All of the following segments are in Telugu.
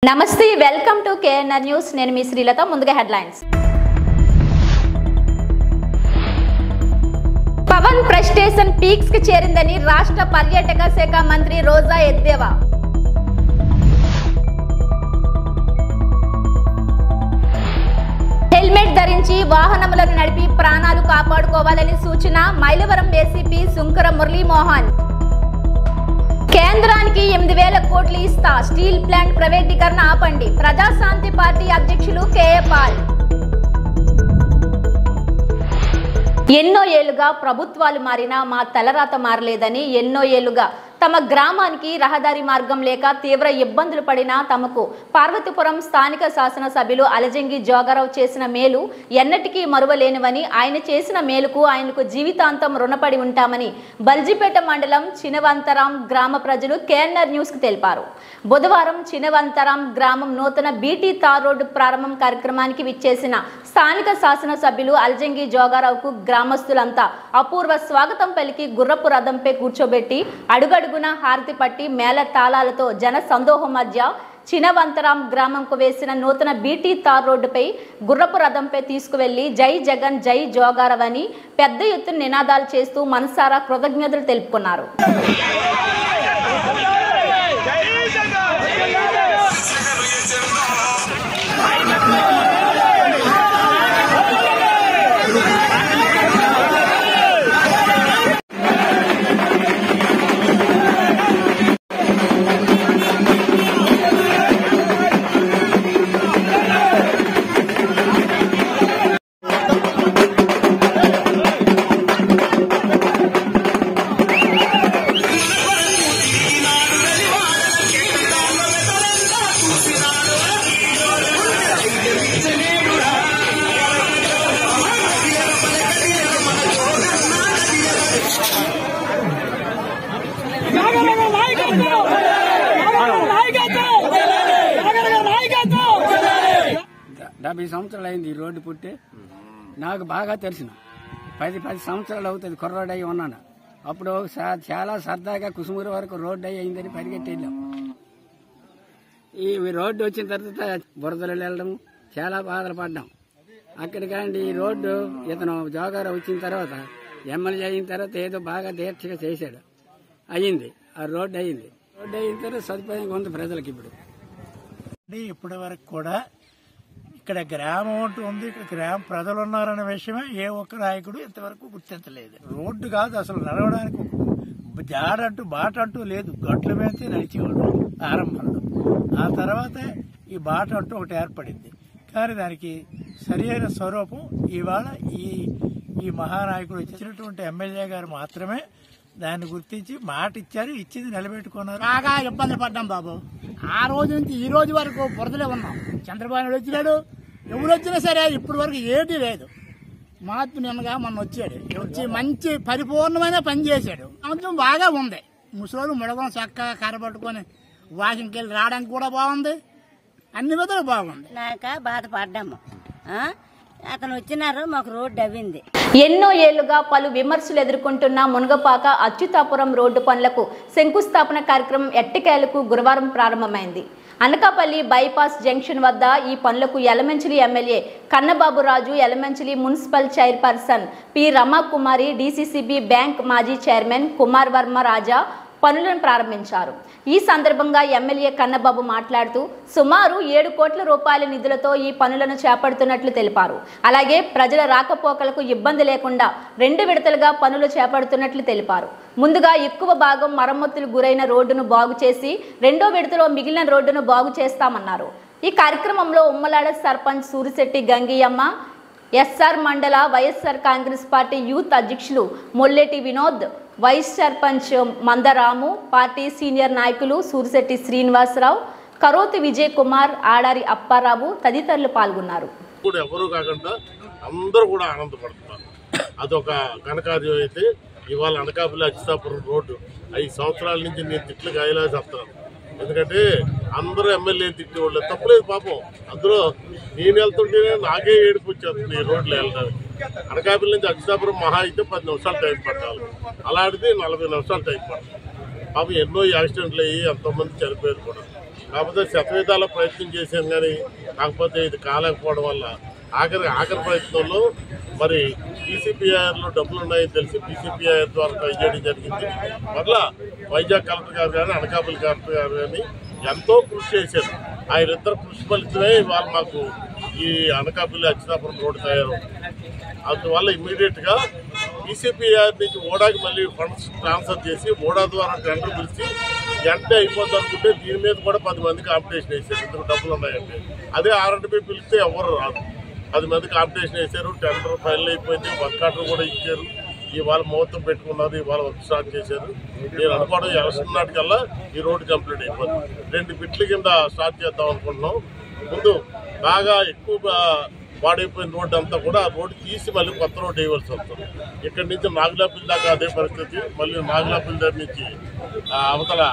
నమస్తే వెల్కమ్ టు కేఎన్ఆర్ న్యూస్ నేను మీ శ్రీలత ముందుగా హెడ్లైన్స్ పవన్ ప్రెస్టేషన్ పీక్స్ కి చేరిందని రాష్ట్ర పర్యాటక శాఖ మంత్రి రోజా ఎద్దేవా హెల్మెట్ ధరించి వాహనములను నడిపి ప్రాణాలు కాపాడుకోవాలని సూచన మైలవరం ఏసీపీ సుంకర మురళీమోహన్ కేంద్రానికి 8,000 కోట్లు ఇస్తా స్టీల్ ప్లాంట్ ప్రైవేటీకరణ ఆపండి ప్రజాశాంతి పార్టీ అధ్యక్షులు కేఏ పాల్ ఎన్నో ఏళ్లుగా ప్రభుత్వాలు మారినా మా తలరాత మారలేదని ఎన్నో ఏళ్లుగా తమ గ్రామానికి రహదారి మార్గం లేక తీవ్ర ఇబ్బందులు పడినా తమకు పార్వతీపురం స్థానిక శాసనసభ్యులు అలజంగి జోగారావు చేసిన మేలు ఎన్నటికీ మరువలేనివని ఆయన చేసిన మేలుకు ఆయనకు జీవితాంతం రుణపడి ఉంటామని బల్జిపేట మండలం చినవంతరాం గ్రామ ప్రజలు కేఎన్ఆర్ న్యూస్ కు తెలిపారు. బుధవారం చినవంతరాం గ్రామం నూతన బీటీ తార్ రోడ్డు ప్రారంభం కార్యక్రమానికి విచ్చేసిన స్థానిక శాసనసభ్యులు అలజంగి జోగారావుకు గ్రామస్తులంతా అపూర్వ స్వాగతం పలికి గుర్రపు రథంపై కూర్చోబెట్టి అడుగడుగున హారతి పట్టి మేళ తాళాలతో జన సందోహం మధ్య చినవంతరాం గ్రామంకు వేసిన నూతన బీటీ తార్ రోడ్డుపై గుర్రపు రథంపై తీసుకువెళ్లి జై జగన్ జై జోగారావు అని పెద్ద ఎత్తున నినాదాలు చేస్తూ మనసారా కృతజ్ఞతలు తెలుపుకున్నారు. డెబ్బై సంవత్సరాలు అయింది ఈ రోడ్డు పుట్టి. నాకు బాగా తెలిసిన 10 సంవత్సరాలు అవుతుంది కుర్రోడ్ అయ్యి ఉన్నాను. అప్పుడు చాలా సరదాగా కుసుమూరు వరకు రోడ్డు అయ్యిందని పరిగెట్టి వెళ్ళాం. ఈ రోడ్డు వచ్చిన తర్వాత బురదలు వెళ్ళడం చాలా బాధలు పడ్డాం. అక్కడికండి ఈ రోడ్డు ఇతను జోగారావు వచ్చిన తర్వాత ఎమ్మెల్యే అయిన తర్వాత ఏదో బాగా దీక్షగా చేశాడు. అయ్యింది ఆ రోడ్డు అయ్యింది. రోడ్డు అయిన తర్వాత సదుపాయంగా ఉంది ప్రజలకు. ఇప్పటి వరకు కూడా ఇక్కడ గ్రామం అంటూ ఉంది, ఇక్కడ గ్రామ ప్రజలు ఉన్నారన్న విషయమే ఏ ఒక్క నాయకుడు ఇంతవరకు గుర్తించలేదు. రోడ్డు కాదు అసలు నడవడానికి జాడంటూ బాట అంటూ లేదు. గట్ల మీద నడిచేవాడు ఆరంభంలో. ఆ తర్వాత ఈ బాట అంటూ ఒకటి ఏర్పడింది. కానీ దానికి సరైన స్వరూపం ఇవాళ ఈ మహానాయకుడు ఇచ్చినటువంటి ఎమ్మెల్యే గారు మాత్రమే దాన్ని గుర్తించి మాట ఇచ్చారు, ఇచ్చింది నిలబెట్టుకున్నారు. బాగా ఇబ్బంది పడ్డాం బాబు. ఆ రోజు నుంచి ఈ రోజు వరకు బురదలే ఉన్నాం. చంద్రబాబు నాయుడు వచ్చినాడు, ఎవరు వచ్చినా సరే ఇప్పటి వరకు ఏదీ లేదు. మహాత్ముని నిన్నగా మొన్న వచ్చాడు, వచ్చి మంచి పరిపూర్ణమైన పని చేశాడు. కొంచెం బాగా ఉంది. ముసలోళ్ళు ముడగం చక్కగా కర్రబట్టుకొని వాకింగ్కి వెళ్ళి రావడానికి కూడా బాగుంది. అన్ని విధాలు బాగుంది. బాధపడ్డాము. అతను వచ్చినారు, మాకు రోడ్డు అవ్వింది. ఎన్నో ఏళ్లుగా పలు విమర్శలు ఎదుర్కొంటున్న మునగపాక అచ్యుతాపురం రోడ్డు పనులకు శంకుస్థాపన కార్యక్రమం ఎట్టకేలకు గురువారం ప్రారంభమైంది. అనకాపల్లి బైపాస్ జంక్షన్ వద్ద ఈ పనులకు Yelamanchili MLA Kannababu Raju, Yelamanchili municipal chairperson P Ramakumari, DCCB bank మాజీ చైర్మన్ కుమార్ వర్మ రాజా పనులను ప్రారంభించారు. ఈ సందర్భంగా ఎమ్మెల్యే కన్నబాబు మాట్లాడుతూ సుమారు 7 కోట్ల రూపాయల నిధులతో ఈ పనులను చేపడుతున్నట్లు తెలిపారు. అలాగే ప్రజల రాకపోకలకు ఇబ్బంది లేకుండా 2 విడతలుగా పనులు చేపడుతున్నట్లు తెలిపారు. ముందుగా ఎక్కువ భాగం మరమ్మతులు గురైన రోడ్డును బాగు చేసి 2వ విడతలో మిగిలిన రోడ్డును బాగు చేస్తామన్నారు. ఈ కార్యక్రమంలో ఉమ్మలాడ సర్పంచ్ సూరిశెట్టి గంగియమ్మ, ఎస్ఆర్ మండల వైఎస్ఆర్ కాంగ్రెస్ పార్టీ యూత్ అధ్యక్షులు Molleti Vinod, vice sarpanch Mandaramu, party senior నాయకులు సూరిశెట్టి శ్రీనివాసరావు, కరోతి విజయ్ కుమార్, ఆడారి అప్పారావు తదితరులు పాల్గొన్నారు. ఎవరు కాకుండా అందరూ కూడా ఆనందపడుతున్నారు. అదొక ఘనకార్యం. అయితే ఇవాళ అనకాపల్లి అచ్యుతాపురం రోడ్డు 5 సంవత్సరాల నుంచి నేను తిట్లు గాయలా చెప్తాను. ఎందుకంటే అందరూ ఎమ్మెల్యే తిట్టేవాళ్ళు, తప్పలేదు పాపం. అందులో నేను వెళ్తుంటేనే నాకే ఏడుపు వచ్చేస్తుంది ఈ రోడ్లు వెళ్ళడానికి. అనకాపల్లి నుంచి అచ్యుతాపురం మహా అయితే 10 నిమిషాలు టైం పట్టాలి, అలాంటిది 40 నిమిషాలు టైం పడుతుంది. పాపం ఎన్నో యాక్సిడెంట్లు అయ్యి ఎంతోమంది చనిపోయారు కూడా. కాకపోతే శతవిధాల ప్రయత్నం చేశాను కానీ కాకపోతే ఇది కాలేకపోవడం వల్ల ఆఖరి ప్రయత్నంలో మరి పీసీపీఐఆర్లో డబ్బులు ఉన్నాయని తెలిసి పీసీపీఐఆర్ ద్వారా ట్రై చేయడం జరిగింది. మరలా వైజాగ్ కలెక్టర్ గారు కానీ అనకాపల్లి కలెక్టర్ గారు కానీ ఎంతో కృషి చేశారు. ఆయనిద్దరు కృషి ఫలితమే ఇవాళ మాకు ఈ అనకాపల్లి అచ్యుతాపురం రోడ్డు తయారవుతుంది. అందువల్ల ఇమ్మీడియట్గా పీసీపీఆర్ నుంచి ఓడాకి మళ్ళీ ఫండ్స్ ట్రాన్స్ఫర్ చేసి ఓడా ద్వారా టెండర్ పిలిచి వెంటనే అయిపోతుంది అనుకుంటే దీని మీద కూడా 10 మంది కాంపిటీషన్ వేసారు. ఇందుకు డబ్బులు ఉన్నాయంటే అదే R&B పిలిస్తే ఎవరు రాదు. 10 మంది కాంపిటీషన్ వేశారు. టెండర్ ఫైనల్ అయిపోయింది. వర్క్ ఆర్డర్ కూడా ఇచ్చారు. ఇవాళ ముహూర్తం పెట్టుకున్నారు. ఇవాళ వర్క్ స్టార్ట్ చేశారు. నేను అనుకోవడం ఎలక్షన్ నాటికల్లా ఈ రోడ్డు కంప్లీట్ అయిపోతుంది. 2 బిట్ల కింద స్టార్ట్ చేద్దాం అనుకుంటున్నాం. ముందు బాగా ఎక్కువగా పాడైపోయిన రోడ్డు అంతా కూడా ఆ రోడ్డు తీసి మళ్ళీ కొత్త రోడ్డు వేయవలసి వస్తుంది. ఇక్కడి నుంచి నాగులాపల్లి దాకా అదే పరిస్థితి. మళ్ళీ నాగులాపల్లి దగ్గర నుంచి అవతల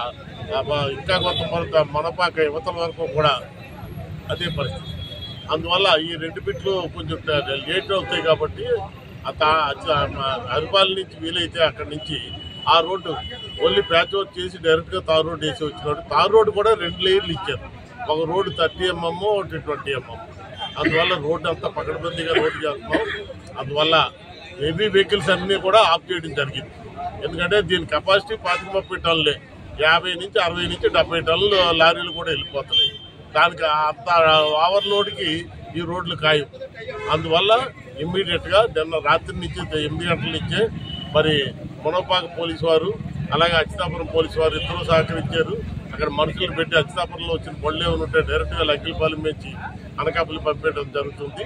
ఇంకా కొంత మనపాక యువతల వరకు కూడా అదే పరిస్థితి. అందువల్ల ఈ 2 బిట్లు కొంచెం లేట్ అవుతాయి కాబట్టి అరిపాలి నుంచి వీలైతే అక్కడి నుంచి ఆ రోడ్డు ఓన్లీ ప్యాచ్ వర్క్ చేసి డైరెక్ట్గా తారు రోడ్డు వేసి వచ్చినాడు. తారు రోడ్డు కూడా 2 లేయర్లు ఇచ్చారు. ఒక రోడ్డు 30 mm, ఒకటి 20 mm. అందువల్ల రోడ్డు అంతా పకడ్బందీగా రోడ్డు చేస్తున్నాం. అందువల్ల హెవీ వెహికల్స్ అన్నీ కూడా ఆఫ్ చేయడం జరిగింది. ఎందుకంటే దీని కెపాసిటీ 25-30 టన్నులే. 50 నుంచి 60 నుంచి 70 టన్నులు లారీలు కూడా వెళ్ళిపోతున్నాయి. దానికి అంత ఓవర్లోడ్కి ఈ రోడ్లు ఖాయం. అందువల్ల ఇమ్మీడియట్గా నిన్న రాత్రి నుంచి 8 గంటల నుంచే మరి మునపాక పోలీసు వారు అలాగే అచ్యుతాపురం పోలీసు వారు ఇద్దరూ సహకరించారు. అక్కడ మనుషులను పెట్టి అచ్యుతాపురంలో వచ్చిన బళ్ళు ఏమైనా ఉంటే డైరెక్ట్గా లగ్గిలపాలెం నుంచి అనకాపల్లి పంపేయడం జరుగుతుంది.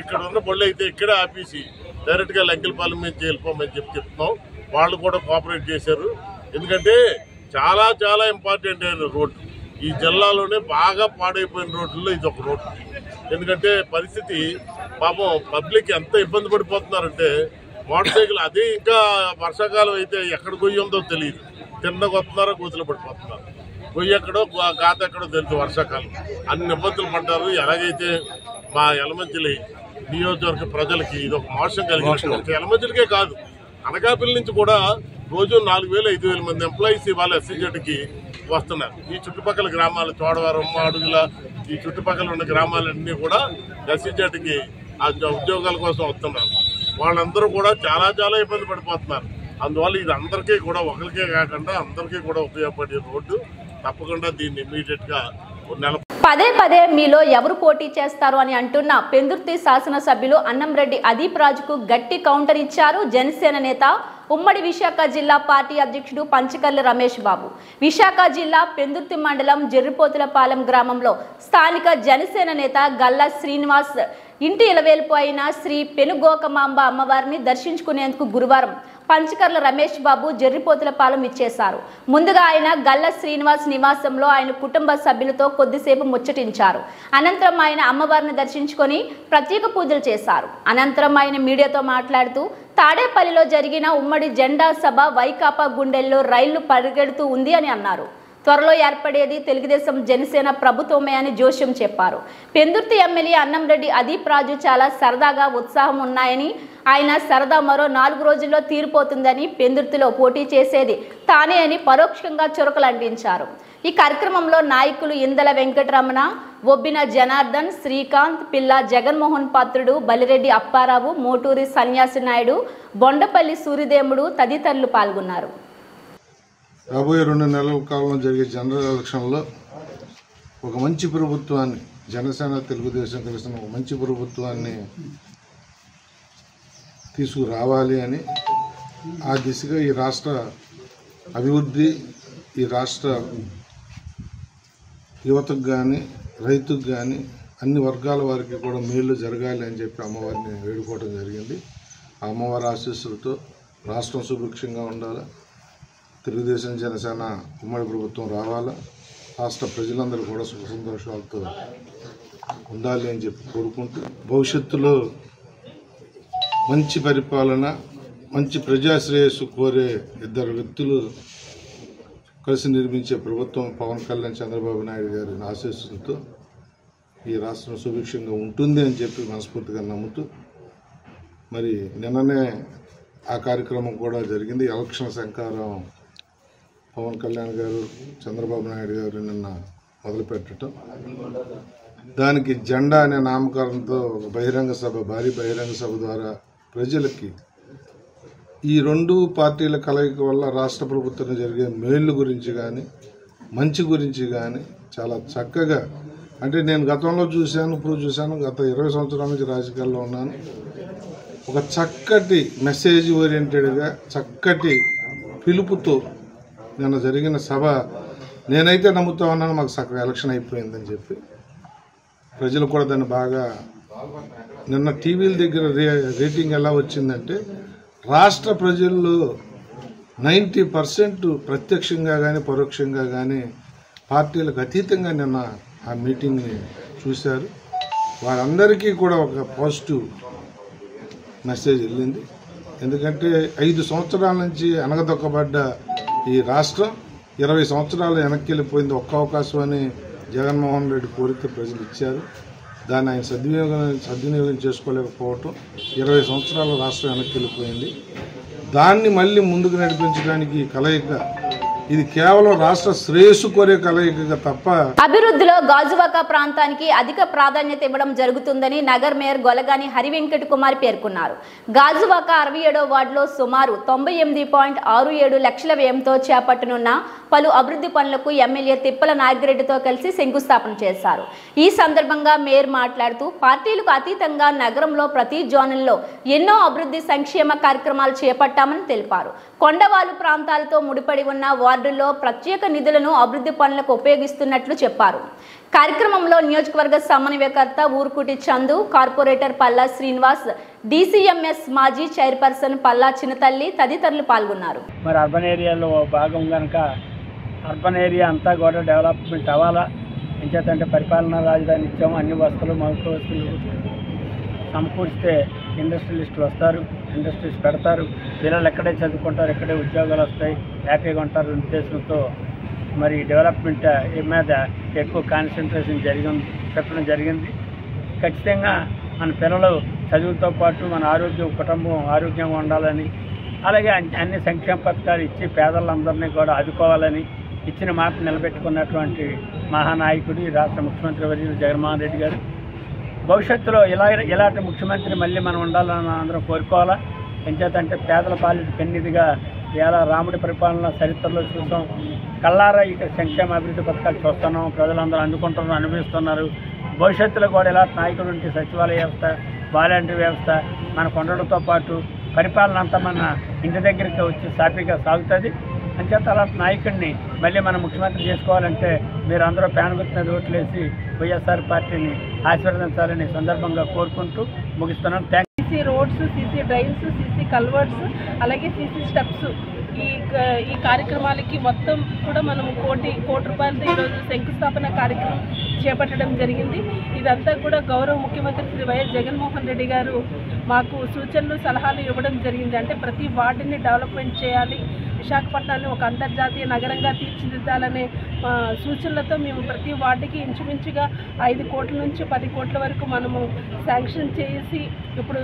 ఇక్కడ ఉన్న బళ్ళు అయితే ఇక్కడే ఆపేసి డైరెక్ట్గా లగ్గిలపాలెం నుంచి వెళ్ళిపోమని చెప్తున్నాం. వాళ్ళు కూడా కోఆపరేట్ చేశారు. ఎందుకంటే చాలా చాలా ఇంపార్టెంట్ అయిన రోడ్డు. ఈ జిల్లాలోనే బాగా పాడైపోయిన రోడ్లలో ఇది ఒక రోడ్డు. ఎందుకంటే పరిస్థితి పాపం పబ్లిక్ ఎంత ఇబ్బంది పడిపోతున్నారంటే మోటార్ సైకిల్ అదే ఇంకా వర్షాకాలం అయితే ఎక్కడ గొయ్యి ఉందో తెలియదు. తిన్నగా వస్తున్నారో గోతులు పడిపోతున్నారు. గొయ్యి ఎక్కడో గాత ఎక్కడో తెలుసు. వర్షాకాలం అన్ని ఇబ్బందులు పడ్డారు. ఎలాగైతే మా యలమంచిలి నియోజకవర్గ ప్రజలకి ఇది ఒక మోసం కలిగిన యలమంచిలికే కాదు అనకాపల్లి నుంచి కూడా రోజు 4,000-5,000 మంది ఎంప్లాయీస్ ఇవాళ SEZకి వస్తున్నారు. ఈ చుట్టుపక్కల గ్రామాలు చోడవరం, అడుగుల ఈ చుట్టుపక్కల ఉన్న గ్రామాలన్నీ కూడా SEZకి ఆ ఉద్యోగాల కోసం వస్తున్నారు. వాళ్ళందరూ కూడా చాలా చాలా ఇబ్బంది పడిపోతున్నారు. అందువల్ల ఇది అందరికీ కూడా ఒకరికే కాకుండా అందరికీ కూడా ఉపయోగపడే రోడ్డు. తప్పకుండా దీన్ని ఇమ్మీడియట్గా పదే పదే మీలో ఎవరు పోటీ చేస్తారు అని అంటున్న పెందుర్తి శాసనసభ్యులు అన్నంరెడ్డి అదీప్ రాజుకు గట్టి కౌంటర్ ఇచ్చారు జనసేన నేత ఉమ్మడి విశాఖ జిల్లా పార్టీ అధ్యక్షుడు పంచకర్ల రమేష్ బాబు. విశాఖ జిల్లా పెందుర్తి మండలం జెర్రిపోతులపాలెం గ్రామంలో స్థానిక జనసేన నేత గల్లా శ్రీనివాస్ ఇంటి ఇలవేల్పు అయిన శ్రీ పెనుగోకమాంబ అమ్మవారిని దర్శించుకునేందుకు గురువారం పంచకర్ల రమేష్ బాబు జెర్రిపోతులపాలెం ఇచ్చేశారు. ముందుగా ఆయన గల్ల శ్రీనివాస్ నివాసంలో ఆయన కుటుంబ సభ్యులతో కొద్దిసేపు ముచ్చటించారు. అనంతరం ఆయన అమ్మవారిని దర్శించుకొని ప్రత్యేక పూజలు చేశారు. అనంతరం ఆయన మీడియాతో మాట్లాడుతూ తాడేపల్లిలో జరిగిన ఉమ్మడి జెండా సభ వైకాపా గుండెల్లో రైళ్లు పరిగెడుతూ ఉంది అని అన్నారు. త్వరలో ఏర్పడేది తెలుగుదేశం జనసేన ప్రభుత్వమే అని జోష్యం చెప్పారు. పెందుర్తి ఎమ్మెల్యే అన్నంరెడ్డి అదీప్ రాజు చాలా సరదాగా ఉత్సాహం ఉన్నాయని, ఆయన సరదా మరో 4 రోజుల్లో తీరిపోతుందని, పెందుర్తిలో పోటీ చేసేది తానే అని పరోక్షంగా చురకలు అంటించారు. ఈ కార్యక్రమంలో నాయకులు ఇందల వెంకటరమణ, ఒబ్బిన జనార్దన్, శ్రీకాంత్, పిల్ల జగన్మోహన్ పాత్రుడు, బలిరెడ్డి అప్పారావు, మోటూరి సన్యాసి నాయుడు, బొండపల్లి సూర్యదేముడు తదితరులు పాల్గొన్నారు. రాబోయే 2 నెలల కాలంలో జరిగే జనరల్ ఎలక్షన్లో ఒక మంచి ప్రభుత్వాన్ని, జనసేన తెలుగుదేశం కలిసిన ఒక మంచి ప్రభుత్వాన్ని తీసుకురావాలి అని, ఆ దిశగా ఈ రాష్ట్ర అభివృద్ధి, ఈ రాష్ట్ర యువతకు కానీ రైతుకు కానీ అన్ని వర్గాల వారికి కూడా మేలు జరగాలి అని చెప్పి అమ్మవారిని వేడుకోవడం జరిగింది. ఆ అమ్మవారి ఆశీస్సులతో రాష్ట్రం సుభిక్షంగా ఉండాలి, తెలుగుదేశం జనసేన ఉమ్మడి ప్రభుత్వం రావాలా, రాష్ట్ర ప్రజలందరూ కూడా సుఖ సంతోషాలతో ఉండాలి అని చెప్పి కోరుకుంటూ, భవిష్యత్తులో మంచి పరిపాలన, మంచి ప్రజాశ్రేయస్సు కోరే 2 వ్యక్తులు కలిసి నిర్మించే ప్రభుత్వం పవన్ కళ్యాణ్, చంద్రబాబు నాయుడు గారి ఆశీస్సులతో ఈ రాష్ట్రం సుభిక్షంగా ఉంటుంది అని చెప్పి మనస్ఫూర్తిగా నమ్ముతూ, మరి నిన్ననే ఆ కార్యక్రమం కూడా జరిగింది. ఎలక్షన్ శంకారం పవన్ కళ్యాణ్ గారు, చంద్రబాబు నాయుడు గారు నిన్న మొదలుపెట్టడం, దానికి జెండా అనే నామకరణంతో ఒక బహిరంగ సభ, భారీ బహిరంగ సభ ద్వారా ప్రజలకి ఈ రెండు పార్టీల కలయిక వల్ల రాష్ట్ర ప్రభుత్వం జరిగే మేళ్ళు గురించి కానీ మంచి గురించి కానీ చాలా చక్కగా, అంటే నేను గతంలో చూశాను, ఇప్పుడు చూశాను, గత 20 సంవత్సరాల నుంచి రాజకీయాల్లో ఉన్నాను. ఒక చక్కటి మెసేజ్ ఓరియంటెడ్గా చక్కటి పిలుపుతో నిన్న జరిగిన సభ నేనైతే నమ్ముతా ఉన్నాను మాకు చక్కగా ఎలక్షన్ అయిపోయిందని చెప్పి. ప్రజలు కూడా దాన్ని బాగా, నిన్న టీవీల దగ్గర రేటింగ్ ఎలా వచ్చిందంటే రాష్ట్ర ప్రజల్లో 90% ప్రత్యక్షంగా కానీ పరోక్షంగా కానీ పార్టీలకు అతీతంగా నిన్న ఆ మీటింగ్ని చూశారు. వారందరికీ కూడా ఒక పాజిటివ్ మెసేజ్ వెళ్ళింది. ఎందుకంటే 5 సంవత్సరాల నుంచి అనగదొక్కబడ్డ ఈ రాష్ట్రం 20 సంవత్సరాలు వెనక్కి వెళ్ళిపోయింది. ఒక్క అవకాశం అని జగన్మోహన్ రెడ్డి కోరిక ప్రజలు ఇచ్చారు. దాన్ని ఆయన సద్వినియోగం చేసుకోలేకపోవటం 20 సంవత్సరాల రాష్ట్రం వెనక్కి వెళ్ళిపోయింది. దాన్ని మళ్ళీ ముందుకు నడిపించడానికి కలయిక, ఇది కేవలం రాష్ట్ర శ్రేయస్సు కోరే కలయికగా తప్ప. అభివృద్ధిలో గాజువాక ప్రాంతానికి అధిక ప్రాధాన్యత ఇవ్వడం జరుగుతుందని నగర్ మేయర్ గొలగాని హరివెంకట కుమార్ పేర్కొన్నారు. గాజువాక 67వ వార్డులో సుమారు 98.67 లక్షల వ్యయంతో చేపట్టనున్న పలు అభివృద్ధి పనులకు ఎమ్మెల్యే తిప్పల నాగిరెడ్డితో కలిసి శంకుస్థాపన చేశారు. ఈ సందర్భంగా మేయర్ మాట్లాడుతూ పార్టీలకు అతీతంగా నగరంలో ప్రతి జోన్లలో ఎన్నో అభివృద్ధి సంక్షేమ కార్యక్రమాలు చేపట్టామని తెలిపారు. కొండవాలు ప్రాంతాలతో ముడిపడి ఉన్న వార్డుల్లో ప్రత్యేక నిధులను అభివృద్ధి పనులకు ఉపయోగిస్తున్నట్లు చెప్పారు. కార్యక్రమంలో నియోజకవర్గ సమన్వయకర్త ఊరుకుటి చందు, కార్పొరేటర్ పల్లా శ్రీనివాస్, DCMS మాజీ చైర్పర్సన్ పల్లా చిన్నతల్లి తదితరులు పాల్గొన్నారు. మరి అర్బన్ ఏరియాలో భాగం కనుక అర్బన్ ఏరియా అంతా కూడా డెవలప్మెంట్ అవ్వాలా, ఎంచేతంటే పరిపాలనా రాజధాని ఇచ్చాము, అన్ని వస్తువులు మౌలిక వస్తువులు సమకూరిస్తే ఇండస్ట్రియలిస్టులు వస్తారు, ఇండస్ట్రీస్ పెడతారు, పిల్లలు ఎక్కడే చదువుకుంటారు, ఎక్కడే ఉద్యోగాలు వస్తాయి, హ్యాపీగా ఉంటారు ఉద్దేశంతో మరి డెవలప్మెంట్ మీద ఎక్కువ కాన్సన్ట్రేషన్ పెట్టడం జరిగింది. ఖచ్చితంగా మన పిల్లలు చదువుతో పాటు మన కుటుంబం ఆరోగ్యంగా ఉండాలని, అలాగే అన్ని సంక్షేమ పథకాలు ఇచ్చి పేదలందరినీ కూడా ఆదుకోవాలని ఇచ్చిన మాట నిలబెట్టుకున్నటువంటి మహానాయకుడు ఈ రాష్ట్ర ముఖ్యమంత్రి వర్యులు జగన్మోహన్ రెడ్డి గారు. భవిష్యత్తులో ఇలాంటి ముఖ్యమంత్రి మళ్ళీ మనం ఉండాలని అందరం కోరుకోవాలా. ఎంచేతంటే పేదల పాలిట పెన్నిదిగా ఇలా రాముడి పరిపాలన చరిత్రలో చూసాం. కల్లారా ఇక సంక్షేమ అభివృద్ధి పథకాలు చూస్తున్నాం, ప్రజలందరూ అందుకుంటున్నారు, అనుభవిస్తున్నారు. భవిష్యత్తులో కూడా ఇలాంటి నాయకుడు ఉంటే సచివాలయ వ్యవస్థ, వాలంటీర్ వ్యవస్థ మనకు ఉండడంతో పాటు పరిపాలన అంతా మన ఇంటి దగ్గరికి వచ్చి సాఫీగా సాగుతుంది. అంచేత అలాంటి నాయకుడిని మళ్ళీ మనం ముఖ్యమంత్రి చేసుకోవాలంటే మీరు అందరూ ప్యాన్ గుర్తు మీద ఓట్లేసి వైఎస్ఆర్ పార్టీని ఆశీర్వదించాలని సందర్భంగా కోరుకుంటూ ముగిస్తున్నాం. CC roads, CC drains, CC culverts, అలాగే సీసీ స్టెప్స్, ఈ కార్యక్రమాలకి మొత్తం కూడా మనం కోటి రూపాయలతో ఈరోజు శంకుస్థాపన కార్యక్రమం చేపట్టడం జరిగింది. ఇదంతా కూడా గౌరవ ముఖ్యమంత్రి శ్రీ వైఎస్ జగన్మోహన్ రెడ్డి గారు మాకు సూచనలు సలహాలు ఇవ్వడం జరిగింది. అంటే ప్రతి వార్డుని డెవలప్మెంట్ చేయాలి, విశాఖపట్నాన్ని ఒక అంతర్జాతీయ నగరంగా తీర్చిదిద్దాలనే సూచనలతో మేము ప్రతి వార్డుకి ఇంచుమించుగా 5 కోట్ల నుంచి 10 కోట్ల వరకు మనము శాంక్షన్ చేసి ఇప్పుడు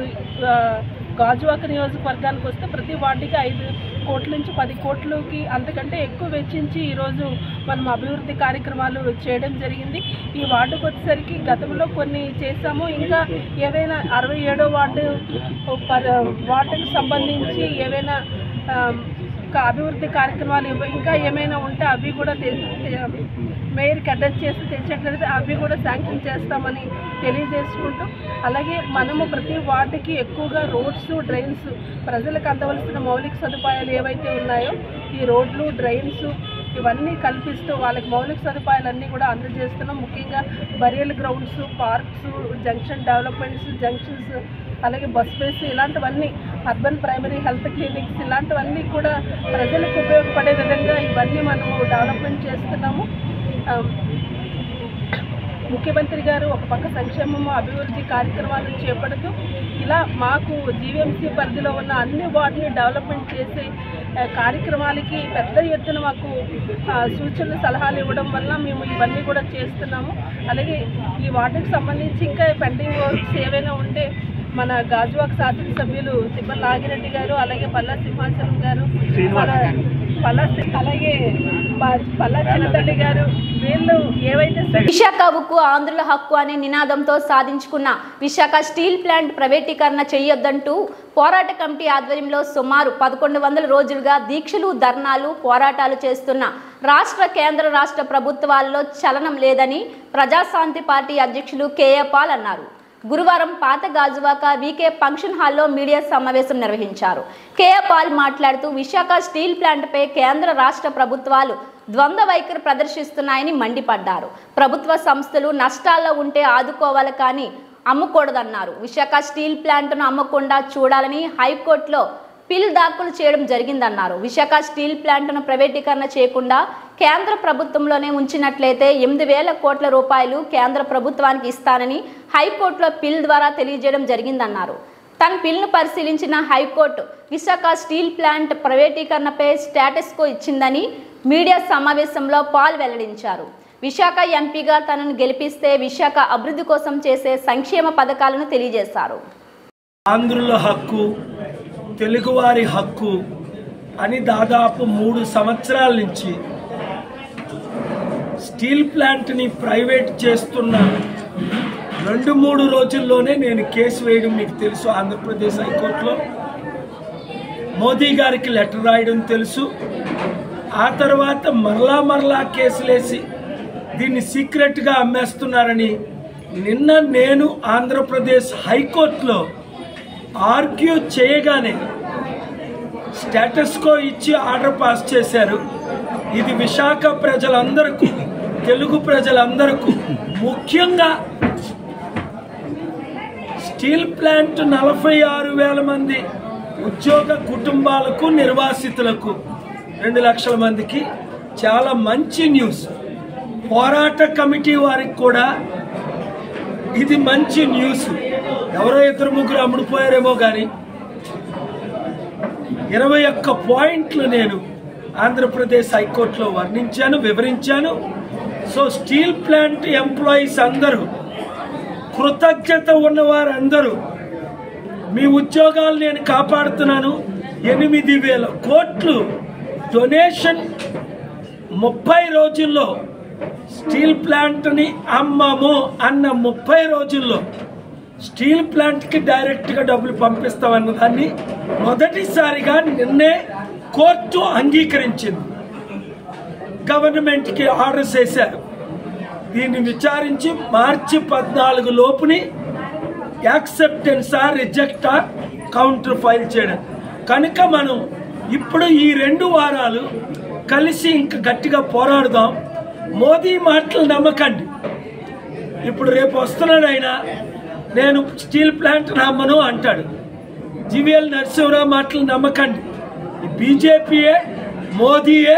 గాజువాక నియోజకవర్గానికి వస్తే ప్రతి వార్డుకి 5 కోట్ల నుంచి 10 కోట్లకి అంతకంటే ఎక్కువ వెచ్చించి ఈరోజు మనం అభివృద్ధి కార్యక్రమాలు చేయడం జరిగింది. ఈ వార్డుకు వచ్చేసరికి గతంలో కొన్ని చేశాము. ఇంకా ఏవైనా 67వ వార్డుకు సంబంధించి ఏవైనా అభివృద్ధి కార్యక్రమాలు ఇంకా ఏమైనా ఉంటే అవి కూడా మేయర్కి అడ్రస్ చేసి తెచ్చేట్లయితే అవి కూడా శాంక్షన్ చేస్తామని తెలియజేసుకుంటూ, అలాగే మనము ప్రతి వార్డుకి ఎక్కువగా రోడ్స్, డ్రైన్స్, ప్రజలకు అందవలసిన మౌలిక సదుపాయాలు ఏవైతే ఉన్నాయో ఈ రోడ్లు, డ్రైన్స్ ఇవన్నీ కల్పిస్తూ వాళ్ళకి మౌలిక సదుపాయాలన్నీ కూడా అందజేస్తున్నాం. ముఖ్యంగా burial grounds, parks, junction developments, junctions, అలాగే బస్ స్పేస్, ఇలాంటివన్నీ అర్బన్ ప్రైమరీ హెల్త్ క్లినిక్స్, ఇలాంటివన్నీ కూడా ప్రజలకు ఉపయోగపడే విధంగా ఇవన్నీ మనము డెవలప్మెంట్ చేస్తున్నాము. ముఖ్యమంత్రి గారు ఒక పక్క సంక్షేమము, అభివృద్ధి కార్యక్రమాలు చేపడుతూ ఇలా మాకు జీవీఎంసీ పరిధిలో ఉన్న అన్ని వార్డుని డెవలప్మెంట్ చేసే కార్యక్రమాలకి పెద్ద ఎత్తున మాకు సూచనలు సలహాలు ఇవ్వడం వల్ల మేము ఇవన్నీ కూడా చేస్తున్నాము. అలాగే ఈ వార్డుకి సంబంధించి ఇంకా పెండింగ్ వర్క్స్ ఏవైనా ఉంటే మన గాజువాక శాసనసభ్యులు తిప్పల నాగిరెడ్డి గారు, అలాగే పల్లా సింహాచలం గారు, అలాగే పల్లా చిన్నతల్లి గారు, వీళ్ళు ఏవైతే విశాఖ ఉక్కు ఆంధ్రుల హక్కు అనే నినాదంతో సాధించుకున్న విశాఖ స్టీల్ ప్లాంట్ ప్రైవేటీకరణ చేయొద్దంటూ పోరాట కమిటీ ఆధ్వర్యంలో సుమారు 1100 రోజులుగా దీక్షలు, ధర్నాలు, పోరాటాలు చేస్తున్న కేంద్ర రాష్ట్ర ప్రభుత్వాల్లో చలనం లేదని ప్రజాశాంతి పార్టీ అధ్యక్షులు కేఏ పాల్ అన్నారు. గురువారం పాత గాజువాక వీకే ఫంక్షన్ హాల్లో మీడియా సమావేశం నిర్వహించారు. కేఏ పాల్ మాట్లాడుతూ విశాఖ స్టీల్ ప్లాంట్పై కేంద్ర రాష్ట్ర ప్రభుత్వాలు ద్వంద్వ వైఖరి ప్రదర్శిస్తున్నాయని మండిపడ్డారు. ప్రభుత్వ సంస్థలు నష్టాల్లో ఉంటే ఆదుకోవాలి కానీ అమ్మకూడదన్నారు. విశాఖ స్టీల్ ప్లాంట్ను అమ్మకుండా చూడాలని హైకోర్టులో పిల్ దాఖలు చేయడం జరిగిందన్నారు. విశాఖ స్టీల్ ప్లాంట్ను ప్రైవేటీకరణ చేయకుండా కేంద్ర ప్రభుత్వంలోనే ఉంచినట్లయితే 8,000 కోట్ల రూపాయలు కేంద్ర ప్రభుత్వానికి ఇస్తానని హైకోర్టులో పిల్ ద్వారా తెలియజేయడం జరిగిందన్నారు. తన పిల్ను పరిశీలించిన హైకోర్టు విశాఖ స్టీల్ ప్లాంట్ ప్రైవేటీకరణపై స్టేటస్ కో ఇచ్చిందని మీడియా సమావేశంలో పాల్ వెల్లడించారు. విశాఖ ఎంపీగా తనను గెలిపిస్తే విశాఖ అభివృద్ధి కోసం చేసే సంక్షేమ పథకాలను తెలియజేశారు. ఆంధ్రుల హక్కు, తెలుగువారి హక్కు అని దాదాపు 3 సంవత్సరాల నుంచి స్టీల్ ప్లాంట్ని ప్రైవేట్ చేస్తున్న 2-3 రోజుల్లోనే నేను కేసు వేయడం మీకు తెలుసు. ఆంధ్రప్రదేశ్ హైకోర్టులో మోదీ గారికి లెటర్ రాయడం తెలుసు. ఆ తర్వాత మరలా కేసులేసి దీన్ని సీక్రెట్గా అమ్మేస్తున్నారని నిన్న నేను ఆంధ్రప్రదేశ్ హైకోర్టులో ఆర్గ్యూ చేయగానే స్టేటస్ కో ఇచ్చి ఆర్డర్ పాస్ చేశారు. ఇది విశాఖ ప్రజలందరికీ, తెలుగు ప్రజలందరికీ, ముఖ్యంగా స్టీల్ ప్లాంట్ 46,000 మంది ఉద్యోగ కుటుంబాలకు, నిర్వాసితులకు 2 లక్షల మందికి చాలా మంచి న్యూస్. పోరాట కమిటీ వారికి కూడా ఇది మంచి న్యూస్. ఎవరో 2-3 అమ్ముడుపోయారేమో కానీ 21 పాయింట్లు నేను ఆంధ్రప్రదేశ్ హైకోర్టులో వర్ణించాను, వివరించాను. సో స్టీల్ ప్లాంట్ ఎంప్లాయీస్ అందరూ, కృతజ్ఞత ఉన్నవారందరూ, మీ ఉద్యోగాలు నేను కాపాడుతున్నాను. 8,000 కోట్లు డొనేషన్ 30 రోజుల్లో స్టీల్ ప్లాంట్ని అమ్మము అన్న 30 రోజుల్లో స్టీల్ ప్లాంట్కి డైరెక్ట్గా డబ్బులు పంపిస్తామన్న దాన్ని మొదటిసారిగా నిన్నే కోర్టు అంగీకరించింది. గవర్నమెంట్కి ఆర్డర్స్ వేశారు. దీన్ని విచారించి మార్చి 14 లోపుని యాక్సెప్టెన్సా, రిజెక్టా, కౌంటర్ ఫైల్ చేయడం. కనుక మనం ఇప్పుడు ఈ 2 వారాలు కలిసి ఇంకా గట్టిగా పోరాడుదాం. మోదీ మాటలు నమ్మకండి. ఇప్పుడు రేపు వస్తున్నాడు ఆయన, నేను స్టీల్ ప్లాంట్ నమ్మను అంటాడు. జీవీఎల్ నరసింహరావు మాటలు నమ్మకండి. బీజేపీయే, మోదీయే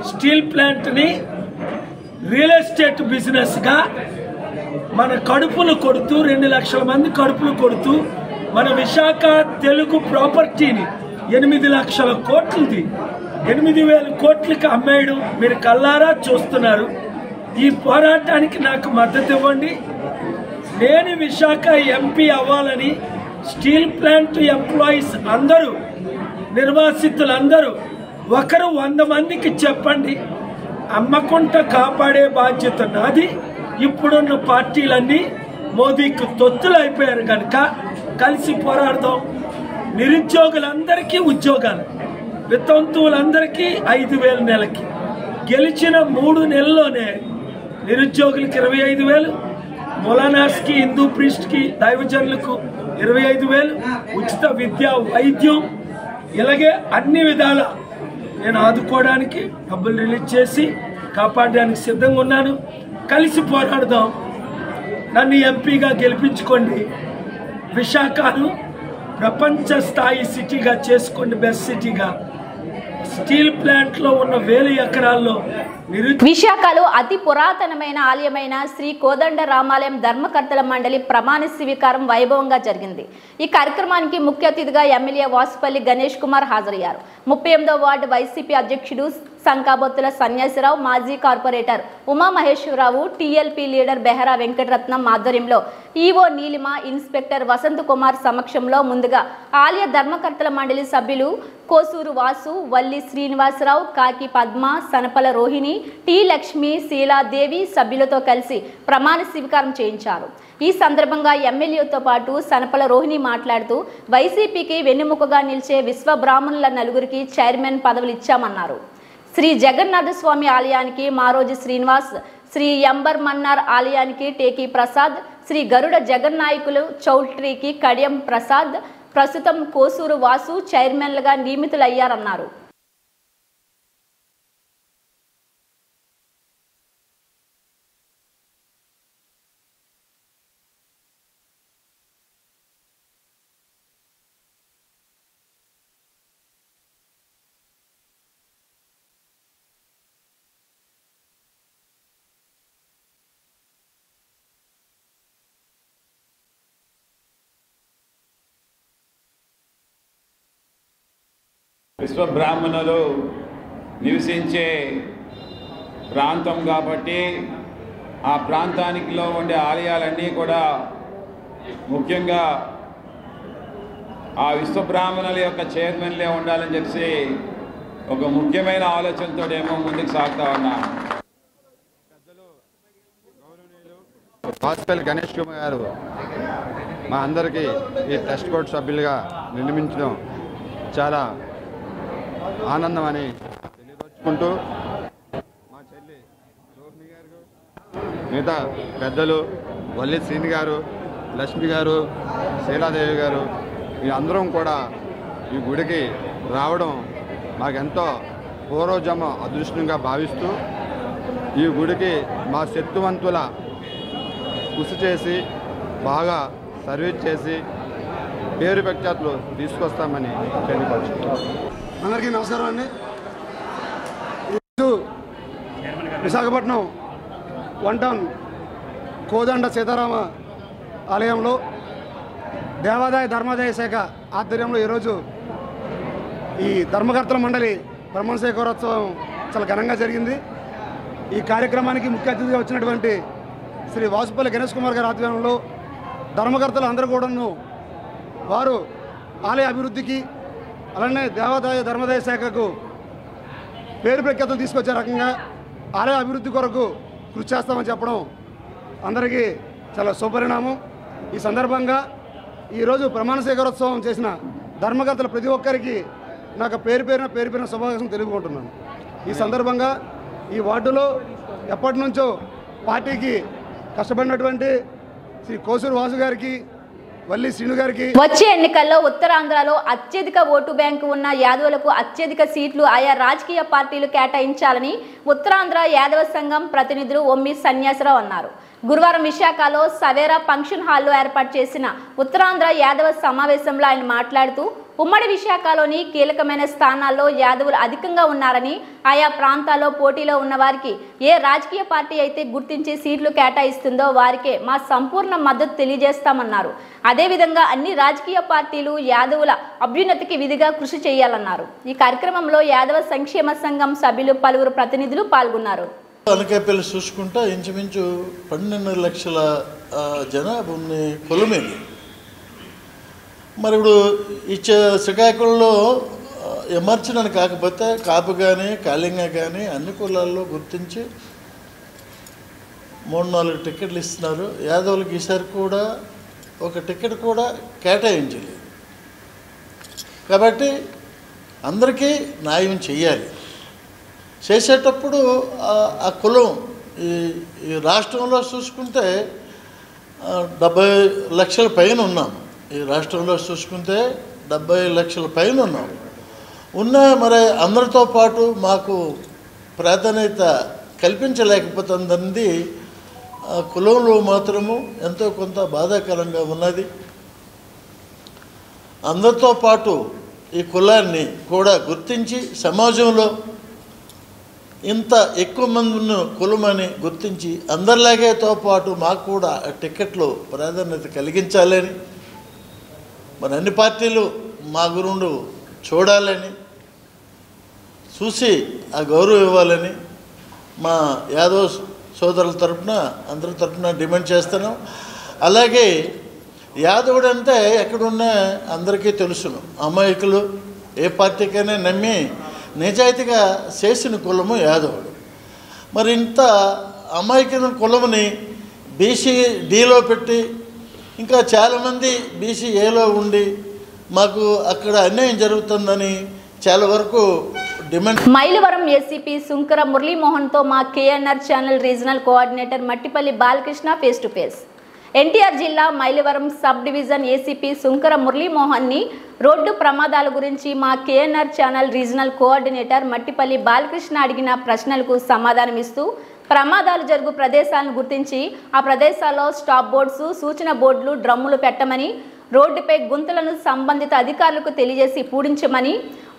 స్టీల్ ప్లాంట్ని రియల్ ఎస్టేట్ బిజినెస్గా మన కడుపులు కొడుతూ, 2 లక్షల మంది కడుపులు కొడుతూ, మన విశాఖ తెలుగు ప్రాపర్టీని 8 లక్షల కోట్లది 8,000 కోట్లకి అమ్మేయడం మీరు కల్లారా చూస్తున్నారు. ఈ పోరాటానికి నాకు మద్దతు ఇవ్వండి. నేను విశాఖ ఎంపీ అవ్వాలని స్టీల్ ప్లాంట్ ఎంప్లాయీస్ అందరూ, నిర్వాసితులందరూ ఒకరు 100 మందికి చెప్పండి. అమ్మకుంట కాపాడే బాధ్యత నాది. ఇప్పుడున్న పార్టీలన్నీ మోదీకి తొత్తులు అయిపోయారు కనుక కలిసి పోరాడదాం. నిరుద్యోగులందరికీ ఉద్యోగాలు, వితంతువులందరికీ 5,000 నెలకి. గెలిచిన 3 నెలల్లోనే నిరుద్యోగులకి 25,000, మొలానాస్కి, హిందూ ప్రీస్ట్కి, దైవజనులకు 25,000, ఉచిత విద్య, వైద్యం, ఇలాగే అన్ని విధాల నేను ఆదుకోవడానికి డబ్బులు రిలీజ్ చేసి కాపాడడానికి సిద్ధంగా ఉన్నాను. కలిసి పోరాడదాం. నన్ను ఎంపీగా గెలిపించుకోండి. విశాఖను ప్రపంచ స్థాయి సిటీగా చేసుకోండి, బెస్ట్ సిటీగా. స్టీల్ ప్లాంట్లో ఉన్న 1,000 ఎకరాల్లో విశాఖలో అతి పురాతనమైన ఆలయమైన శ్రీ కోదండ రామాలయం ధర్మకర్తల మండలి ప్రమాణ స్వీకారం వైభవంగా జరిగింది. ఈ కార్యక్రమానికి ముఖ్య అతిథిగా ఎమ్మెల్యే వాసుపల్లి గణేష్ కుమార్ హాజరయ్యారు. 38వ వార్డు వైసీపీ అధ్యక్షుడు సంకాబొత్తుల సన్యాసిరావు, మాజీ corporator Umamaheswararao, TLP leader Behara Venkataratnam ఆధ్వర్యంలో ఈవో నీలిమ, ఇన్స్పెక్టర్ వసంత్ కుమార్ సమక్షంలో ముందుగా ఆలయ ధర్మకర్తల మండలి సభ్యులు కోసూరు వాసు, వల్లి శ్రీనివాసరావు, కాకి పద్మ, సనపల రోహిణి, టి లక్ష్మి, శీలాదేవి సభ్యులతో కలిసి ప్రమాణ స్వీకారం చేయించారు. ఈ సందర్భంగా ఎమ్మెల్యేతో పాటు సనపల రోహిణి మాట్లాడుతూ వైసీపీకి వెన్నెముకగా నిలిచే విశ్వబ్రాహ్మణుల నలుగురికి చైర్మన్ పదవులు ఇచ్చామన్నారు. శ్రీ జగన్నాథ స్వామి ఆలయానికి మారోజు శ్రీనివాస్, శ్రీ ఎంబర్ మన్నార్ ఆలయానికి టేకి ప్రసాద్, శ్రీ గరుడ జగన్నాయకులు చౌల్ట్రీకి కడియం ప్రసాద్, ప్రస్తుతం కోసూరు వాసు చైర్మన్లుగా నియమితులయ్యారన్నారు. విశ్వబ్రాహ్మణులు నివసించే ప్రాంతం కాబట్టి ఆ ప్రాంతానికిలో ఉండే ఆలయాలన్నీ కూడా ముఖ్యంగా ఆ విశ్వబ్రాహ్మణుల యొక్క చైర్మన్లే ఉండాలని చెప్పి ఒక ముఖ్యమైన ఆలోచనతో ఏమో ముందుకు సాగుతా ఉన్నా. వాసుపల్లి గణేష్ కుమార్ గారు మా అందరికీ ఈ ట్రస్ట్ బోర్డు సభ్యులుగా నిర్మించడం చాలా ఆనందం అని తెలియపరుచుకుంటూ మా చెల్లి రోహిణి గారు, మిగతా పెద్దలు వల్లి శ్రీని గారు, లక్ష్మి గారు, శీలాదేవి గారు అందరం కూడా ఈ గుడికి రావడం మాకెంతో పూర్వజన్మ అదృష్టంగా భావిస్తూ ఈ గుడికి మా శక్తివంతుల కృషి చేసి బాగా సర్వీస్ చేసి పేరు ప్రఖ్యాతులు తీసుకొస్తామని తెలియపరుచుకుంటాం. అందరికీ నమస్కారం అండి. ఈరోజు విశాఖపట్నం 1 టౌన్ కోదండ సీతారామ ఆలయంలో దేవాదాయ ధర్మాదాయ శాఖ ఆధ్వర్యంలో ఈరోజు ఈ ధర్మకర్తల మండలి ప్రమాణ స్వీకారోత్సవం చాలా ఘనంగా జరిగింది. ఈ కార్యక్రమానికి ముఖ్య అతిథిగా వచ్చినటువంటి శ్రీ వాసుపల్లి గణేష్ కుమార్ గారి ఆధ్వర్యంలో ధర్మకర్తలు అందరూ కూడాను వారు ఆలయ అభివృద్ధికి అలానే దేవాదాయ ధర్మాదాయ శాఖకు పేరు ప్రఖ్యాతులు తీసుకొచ్చే రకంగా ఆలయ అభివృద్ధి కొరకు కృషి చేస్తామని చెప్పడం అందరికీ చాలా శుభపరిణామం. ఈ సందర్భంగా ఈరోజు ప్రమాణ స్వీకారోత్సవం చేసిన ధర్మకర్తలు ప్రతి ఒక్కరికి నాకు పేరు పేరున శుభాకాంక్షలు తెలుపుకుంటున్నాను. ఈ సందర్భంగా ఈ వార్డులో ఎప్పటి నుంచో పార్టీకి కష్టపడినటువంటి శ్రీ కోసూరు వాసు గారికి, వల్లి శ్రీను గారికి వచ్చే ఎన్నికల్లో ఉత్తరాంధ్రలో అత్యధిక ఓటు బ్యాంకు ఉన్న యాదవులకు అత్యధిక సీట్లు ఆయా రాజకీయ పార్టీలు కేటాయించాలని ఉత్తరాంధ్ర యాదవ సంఘం ప్రతినిధులు ఒమ్మి సన్యాసిరావు అన్నారు. గురువారం విశాఖలో సవేరా ఫంక్షన్ హాల్లో ఏర్పాటు చేసిన ఉత్తరాంధ్ర యాదవ సమావేశంలో ఆయన మాట్లాడుతూ ఉమ్మడి విశాఖలోని కీలకమైన స్థానాల్లో యాదవులు అధికంగా ఉన్నారని, ఆయా ప్రాంతాల్లో పోటీలో ఉన్న వారికి ఏ రాజకీయ పార్టీ అయితే గుర్తించి సీట్లు కేటాయిస్తుందో వారికే మా సంపూర్ణ మద్దతు తెలియజేస్తామన్నారు. అదేవిధంగా అన్ని రాజకీయ పార్టీలు యాదవుల అభ్యున్నతికి విధిగా కృషి చేయాలన్నారు. ఈ కార్యక్రమంలో యాదవ సంక్షేమ సంఘం సభ్యులు పలువురు ప్రతినిధులు పాల్గొన్నారు. అనకాపల్లి చూసుకుంటా ఇంచుమించు 12 లక్షల జనాభా ఉన్న కొలుమేది. మరి ఇప్పుడు ఇచ్చే శ్రీకాకుళంలో ఎమర్చనని కాకపోతే కాపు కానీ కాళింగ కానీ అన్ని కులాల్లో గుర్తించి 3-4 టికెట్లు ఇస్తున్నారు. యాదవులకి ఈసారి కూడా ఒక టికెట్ కూడా కేటాయించలేదు. కాబట్టి అందరికీ న్యాయం చేయాలి. చేసేటప్పుడు ఆ కులం ఈ రాష్ట్రంలో చూసుకుంటే 70 లక్షల పైన ఉన్నాం. ఈ రాష్ట్రంలో చూసుకుంటే 70 లక్షల పైన ఉన్నా మరి అందరితో పాటు మాకు ప్రాధాన్యత కల్పించలేకపోతుందన్నది కులంలో మాత్రము ఎంతో కొంత బాధాకరంగా ఉన్నది. అందరితో పాటు ఈ కులాన్ని కూడా గుర్తించి సమాజంలో ఇంత ఎక్కువ మందిని కులమని గుర్తించి అందరిలాగేతో పాటు మాకు కూడా టికెట్లు ప్రాధాన్యత కలిగించాలని, మరి అన్ని పార్టీలు మా గురుండు చూడాలని, చూసి ఆ గౌరవం ఇవ్వాలని మా యాదవ్ సోదరుల తరఫున అందరి తరఫున డిమాండ్ చేస్తున్నాం. అలాగే యాదవుడు అంటే ఎక్కడున్నా అందరికీ తెలుసును. అమాయకులు ఏ పార్టీకైనా నమ్మి నిజాయితీగా చేసిన కులము యాదవుడు. మరి ఇంత అమాయకమైన కులముని బీసీ డీలో పెట్టి ఇంకా చాలామంది బీసీ ఏలో ఉండి మాకు అక్కడ అన్యాయం జరుగుతుందని చాలా వరకు డిమాండ్. మైలవరం ఏసీపీ సుంకర మురళీమోహన్తో మా KNR channel regional coordinator Mattipalli Balakrishna face to face. NTR జిల్లా Mylavaram sub division ACP Sunkara మురళీమోహన్ని రోడ్డు ప్రమాదాల గురించి మా KNR channel regional coordinator Mattipalli Balakrishna అడిగిన ప్రశ్నలకు సమాధానమిస్తూ ప్రమాదాలు జరుగు ప్రదేశాలను గుర్తించి ఆ ప్రదేశాల్లో స్టాప్ బోర్డ్స్, సూచన బోర్డులు, డ్రమ్ములు పెట్టమని, రోడ్డుపై గుంతలను సంబంధిత అధికారులకు తెలియజేసి పూడించమని,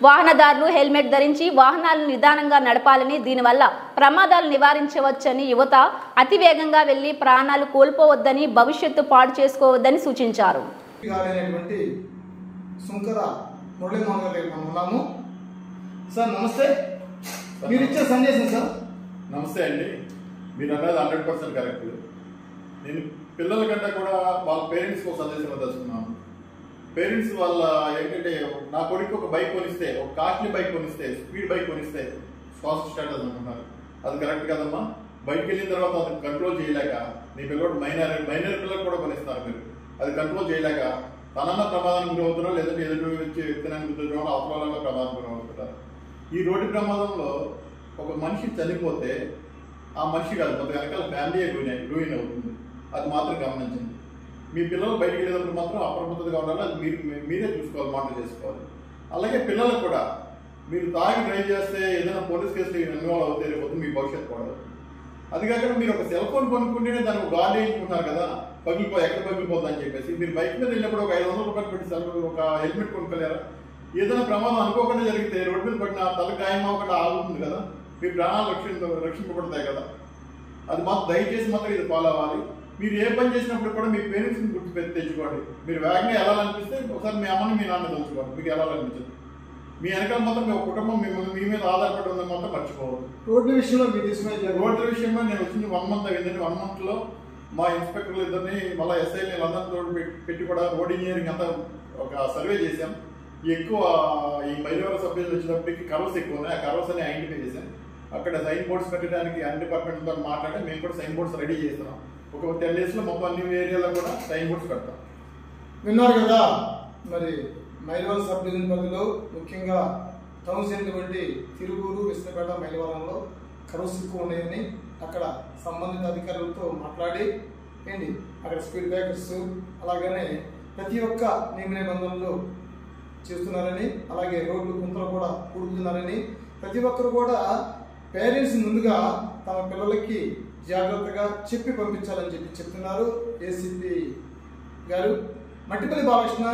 వాహనదారులు హెల్మెట్ ధరించి వాహనాలను నిదానంగా నడపాలని, దీనివల్ల ప్రమాదాలు నివారించవచ్చని, యువత అతివేగంగా వెళ్లి ప్రాణాలు కోల్పోవద్దని, భవిష్యత్తు పాడు చేసుకోవద్దని సూచించారు. సుంకర మురళీమోహన్ గారి దగ్గర మనం ఉన్నాము. సార్ నమస్తే, మీరు ఇచ్చే సందేశం సార్. నమస్తే అండి, మీరు అన్నది 100% కరెక్ట్. నేను పిల్లల కంటే కూడా వాళ్ళ పేరెంట్స్కి ఒక సందేశం తెలుసుకున్నాను. పేరెంట్స్ వాళ్ళ ఏంటంటే, నా కొడుకు ఒక బైక్ కొనిస్తే, ఒక కాస్ట్లీ బైక్ కొనిస్తే, స్పీడ్ బైక్ కొనిస్తే ఫాస్ట్ స్టార్ట్ అనుకుంటున్నారు. అది కరెక్ట్ కదమ్మా. బయటకు వెళ్ళిన తర్వాత అది కంట్రోల్ చేయలేక, నీ పిల్లడు మైనర్ పిల్లలు కూడా కొనిస్తారు మీరు, అది కంట్రోల్ చేయలేక తనన్న ప్రమాదానికి గురవుతున్నారు, లేదంటే ఎదుటి వచ్చి వ్యక్తినానికి గురవుతున్నారు, అవతల ప్రమాదం గురవుతుంటారు. ఈ రోడ్డు ప్రమాదంలో ఒక మనిషి చనిపోతే ఆ మనిషి కాదు, కొంత వెనకాల ఫ్యామిలీ రూయిన్ అవుతుంది. అది మాత్రం గమనించండి. మీ పిల్లలు బయటకు వెళ్ళేటప్పుడు మాత్రం అప్రమత్తతగా ఉండాలి. అది మీరే చూసుకోవాలి, మానిటర్ చేసుకోవాలి. అలాగే పిల్లలకు కూడా మీరు తాగి డ్రైవ్ చేస్తే ఏదైనా పోలీస్ కేసులు ఇన్వాల్వ్ అవుతే రేపు మీ భవిష్యత్తు కూడా. అది కాకుండా మీరు ఒక సెల్ ఫోన్ కొనుక్కుంటేనే దానికి గార్డ్ వేయించుకుంటున్నారు కదా, ఎక్కడ పగిలిపోద్ది అని చెప్పేసి. మీరు బైక్ మీద వెళ్ళినప్పుడు ఒక 500 రూపాయలు పెట్టి ఒక హెల్మెట్ కొనుక్కోలేరా? ఏదైనా ప్రమాదం అనుకోకుండా జరిగితే రోడ్డు మీద పడిన తల గాయం అవ్వకుండా ఆగుతుంది కదా, మీ ప్రాణాలు రక్షింపబడతాయి కదా. అది మాత్రం దయచేసి మాత్రం ఇది ఫాలో అవ్వాలి. మీరు ఏ పని చేసినప్పుడు కూడా మీ పేరెంట్స్ని గుర్తు తెచ్చుకోండి. మీరు వేగంగా వెళ్ళాలనిపిస్తే ఒకసారి మీ అమ్మని మీ నాన్న తెలుసుకోండి, మీకు వెళ్ళాలనిపించదు. మీ వెనకాల మాత్రం మీ కుటుంబం మీ మీద ఆధారపడి ఉందని మాత్రం మర్చిపోవద్దు. రోడ్ల విషయంలో నేను వచ్చింది 1 మంత్ అయిందండి. 1 మంత్లో మా ఇన్స్పెక్టర్లు ఇద్దరిని మళ్ళీ ఎస్ఐని అందరితో పెట్టి కూడా రోడ్ ఇంజనీరింగ్ అంతా ఒక సర్వే చేశాం. ఎక్కువ ఈ మైలవరం సబ్ డివిజన్ వచ్చినప్పటికీ కరోస్ ఎక్కువ ఉన్నాయి. ఆ కరోస్ అని ఐడెంటిఫై చేశాం. అక్కడ సైన్ బోర్డ్స్ పెట్టడానికి అన్ని డిపార్ట్మెంట్తో మాట్లాడి మేము కూడా సైన్ బోర్డ్స్ రెడీ చేస్తున్నాం. ఒక 10 daysలో మొత్తం అన్ని ఏరియాలో కూడా సైన్ బోర్డ్స్ పెడతాం. విన్నారు కదా, మరి మైలవరం సబ్ డివిజన్ పరిధిలో ముఖ్యంగా టౌన్స్ అయినటువంటి తిరువూరు, విష్ణుపేట, మైలవరంలో కరోస్ ఎక్కువ ఉన్నాయని అక్కడ సంబంధిత అధికారులతో మాట్లాడి అక్కడ స్పీడ్ బ్రేకర్స్ అలాగనే ప్రతి ఒక్క నియమ నిబంధనలు చేస్తున్నారని, అలాగే రోడ్లు గుంతలు కూడా కూడుకుతున్నారని, ప్రతి ఒక్కరు కూడా పేరెంట్స్ ముందుగా తమ పిల్లలకి జాగ్రత్తగా చెప్పి పంపించాలని చెప్తున్నారు ఏసీపీ గారు. Mattipalli Balakrishna,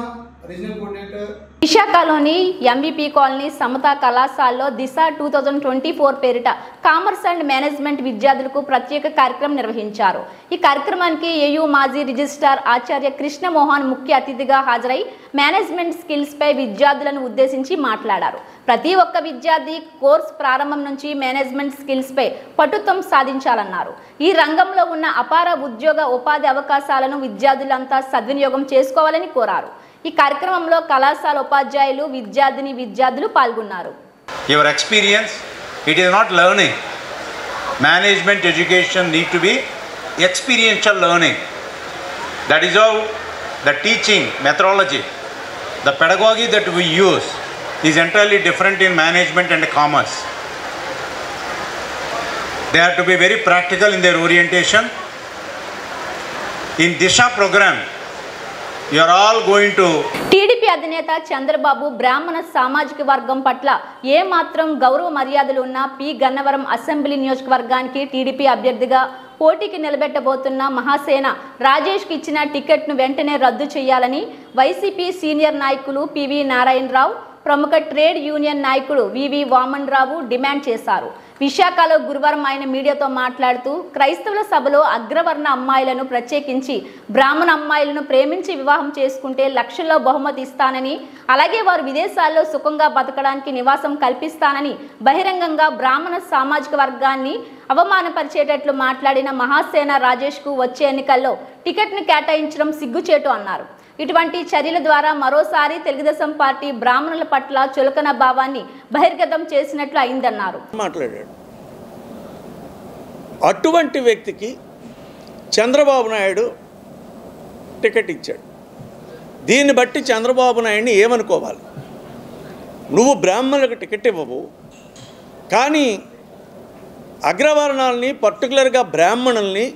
regional coordinator. విశాఖలోని ఎంవిపి కాలనీ సమతా కళాశాలలో దిశ 2024 పేరిట కామర్స్ అండ్ మేనేజ్మెంట్ విద్యార్థులకు ప్రత్యేక కార్యక్రమం నిర్వహించారు. ఈ కార్యక్రమానికి ఏయూ మాజీ రిజిస్ట్రార్ ఆచార్య కృష్ణమోహన్ ముఖ్య అతిథిగా హాజరై మేనేజ్మెంట్ స్కిల్స్ పై విద్యార్థులను ఉద్దేశించి మాట్లాడారు. ప్రతి ఒక్క విద్యార్థి కోర్సు ప్రారంభం నుంచి మేనేజ్మెంట్ స్కిల్స్ పై పటుత్వం సాధించాలన్నారు. ఈ రంగంలో ఉన్న అపార ఉద్యోగ ఉపాధి అవకాశాలను విద్యార్థులంతా సద్వినియోగం చేసుకోవాలని కోరారు. ఈ కార్యక్రమంలో కళాశాల ఉపాధ్యాయులు, విద్యార్థులు పాల్గొన్నారు. Your experience, it is not learning. Management education need to be experiential learning. That is how the teaching methodology, the pedagogy that we use is entirely different in management and commerce. They have to be very practical in their orientation. In Disha program, you are all going to. TDP అధినేత చంద్రబాబు బ్రాహ్మణ సామాజిక వర్గం పట్ల ఏమాత్రం గౌరవ మర్యాదలు ఉన్న పి గన్నవరం అసెంబ్లీ నియోజకవర్గానికి టీడీపీ అభ్యర్థిగా పోటీకి నిలబెట్టబోతున్న మహాసేన రాజేష్కి ఇచ్చిన టికెట్ను వెంటనే రద్దు చేయాలని వైసీపీ సీనియర్ నాయకులు పివి నారాయణరావు, ప్రముఖ ట్రేడ్ యూనియన్ నాయకుడు వివి వామన్ రావు డిమాండ్ చేశారు. విశాఖలో గురువారం ఆయన మీడియాతో మాట్లాడుతూ క్రైస్తవుల సభలో అగ్రవర్ణ అమ్మాయిలను ప్రత్యేకించి బ్రాహ్మణ అమ్మాయిలను ప్రేమించి వివాహం చేసుకుంటే లక్షల్లో బహుమతి ఇస్తానని, అలాగే వారు విదేశాల్లో సుఖంగా బతకడానికి నివాసం కల్పిస్తానని బహిరంగంగా బ్రాహ్మణ సామాజిక వర్గాన్ని అవమానపరిచేటట్లు మాట్లాడిన మహాసేన రాజేష్కు వచ్చే ఎన్నికల్లో టికెట్ను కేటాయించడం సిగ్గుచేటు అన్నారు. ఇటువంటి చర్యల ద్వారా మరోసారి తెలుగుదేశం పార్టీ బ్రాహ్మణుల పట్ల చులకన భావాన్ని బహిర్గతం చేసినట్లు అయిందన్నారు. మాట్లాడాడు. అటువంటి వ్యక్తికి చంద్రబాబు నాయుడు టికెట్ ఇచ్చాడు. దీన్ని బట్టి చంద్రబాబు నాయుడిని ఏమనుకోవాలి? నువ్వు బ్రాహ్మణులకు టికెట్ ఇవ్వవు, కానీ అగ్రవర్ణాలని పర్టికులర్గా బ్రాహ్మణుల్ని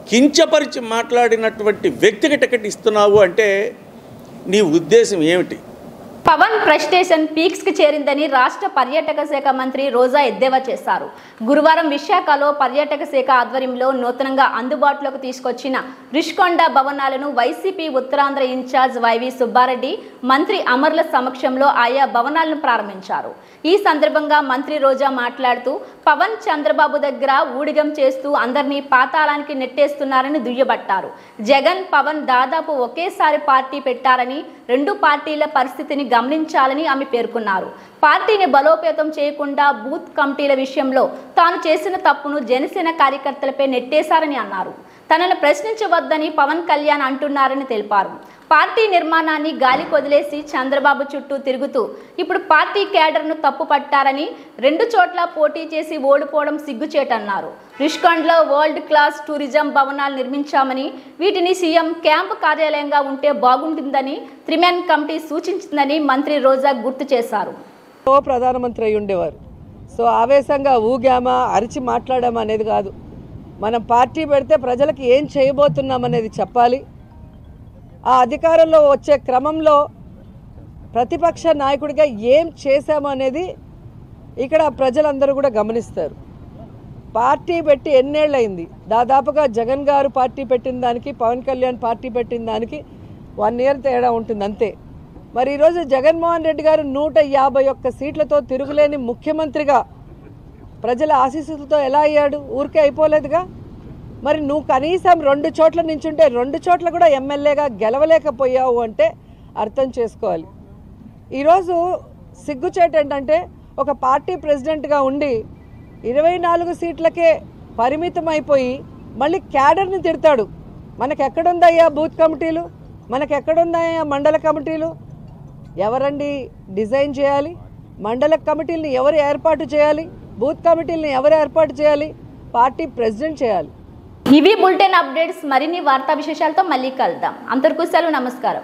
కించపరిచి మాట్లాడినటువంటి వ్యక్తికి టికెట్ ఇస్తున్నావు అంటే నీ ఉద్దేశం ఏమిటి? పవన్ ప్రెస్టేషన్ పీక్స్ కి చేరిందని రాష్ట్ర పర్యాటక శాఖ మంత్రి రోజా ఎద్దేవా చేశారు. గురువారం విశాఖలో పర్యాటక శాఖ ఆధ్వర్యంలో నూతనంగా అందుబాటులోకి తీసుకొచ్చిన రిషికొండ భవనాలను YCP Uttarandhra in charge YV Subbareddy మంత్రి అమర్ల సమక్షంలో ఆయా భవనాలను ప్రారంభించారు. ఈ సందర్భంగా మంత్రి రోజా మాట్లాడుతూ పవన్ చంద్రబాబు దగ్గర ఊడిగం చేస్తూ అందరినీ పాతాళానికి నెట్టేస్తున్నారని దుయ్యబట్టారు. జగన్ పవన్ దాదాపు ఒకేసారి పార్టీ పెట్టారని, రెండు పార్టీల పరిస్థితిని గమనించాలని ఆమె పేర్కొన్నారు. పార్టీని బలోపేతం చేయకుండా బూత్ కమిటీల విషయంలో తాను చేసిన తప్పును జనసేన కార్యకర్తలపై నెట్టేశారని అన్నారు. తనను ప్రశ్నించవద్దని పవన్ కళ్యాణ్ అంటున్నారని తెలిపారు. పార్టీ నిర్మాణాన్ని గాలి కొదిలేసి చంద్రబాబు చుట్టూ తిరుగుతూ ఇప్పుడు పార్టీ కేడర్ను తప్పు పట్టారని, రెండు చోట్ల పోటీ చేసి ఓడిపోవడం సిగ్గుచేటన్నారు. రిషికొండలో వరల్డ్ క్లాస్ టూరిజం భవనాలు నిర్మించామని, వీటిని సీఎం క్యాంపు కార్యాలయంగా ఉంటే బాగుంటుందని త్రిమెన్ కమిటీ సూచించిందని మంత్రి రోజా గుర్తు చేశారు. ప్రధానమంత్రి అయి ఉండేవారు. సో ఆవేశంగా ఊగామా అరిచి మాట్లాడామా అనేది కాదు. మనం పార్టీ పెడితే ప్రజలకు ఏం చేయబోతున్నాం అనేది చెప్పాలి. ఆ అధికారంలో వచ్చే క్రమంలో ప్రతిపక్ష నాయకుడిగా ఏం చేశాము అనేది ఇక్కడ ప్రజలందరూ కూడా గమనిస్తారు. పార్టీ పెట్టి ఎన్నేళ్ళయింది? దాదాపుగా జగన్ గారు పార్టీ పెట్టిన దానికి, పవన్ కళ్యాణ్ పార్టీ పెట్టిన దానికి 1 year తేడా ఉంటుంది అంతే. మరి ఈరోజు జగన్మోహన్ రెడ్డి గారు 151 సీట్లతో తిరుగులేని ముఖ్యమంత్రిగా ప్రజల ఆశీస్సులతో ఎలా అయ్యాడు? ఊరికే అయిపోలేదుగా. మరి నువ్వు కనీసం 2 చోట్ల నించుంటే 2 చోట్ల కూడా ఎమ్మెల్యేగా గెలవలేకపోయావు అంటే అర్థం చేసుకోవాలి. ఈరోజు సిగ్గుచేటు ఏంటంటే ఒక పార్టీ ప్రెసిడెంట్గా ఉండి 24 సీట్లకే పరిమితం అయిపోయి మళ్ళీ క్యాడర్ని తిడతాడు. మనకెక్కడుందయ్యా బూత్ కమిటీలు? మనకెక్కడుందయ్యా మండల కమిటీలు? ఎవరండి డిజైన్ చేయాలి? మండల కమిటీలను ఎవరు ఏర్పాటు చేయాలి? బూత్ కమిటీలను ఎవరు ఏర్పాటు చేయాలి? పార్టీ ప్రెసిడెంట్ చేయాలి. ఇవి బులెటిన్ అప్డేట్స్. మరిన్ని వార్తా విశేషాలతో మళ్ళీ కలుద్దాం. అంతవరకు సెలవు. నమస్కారం.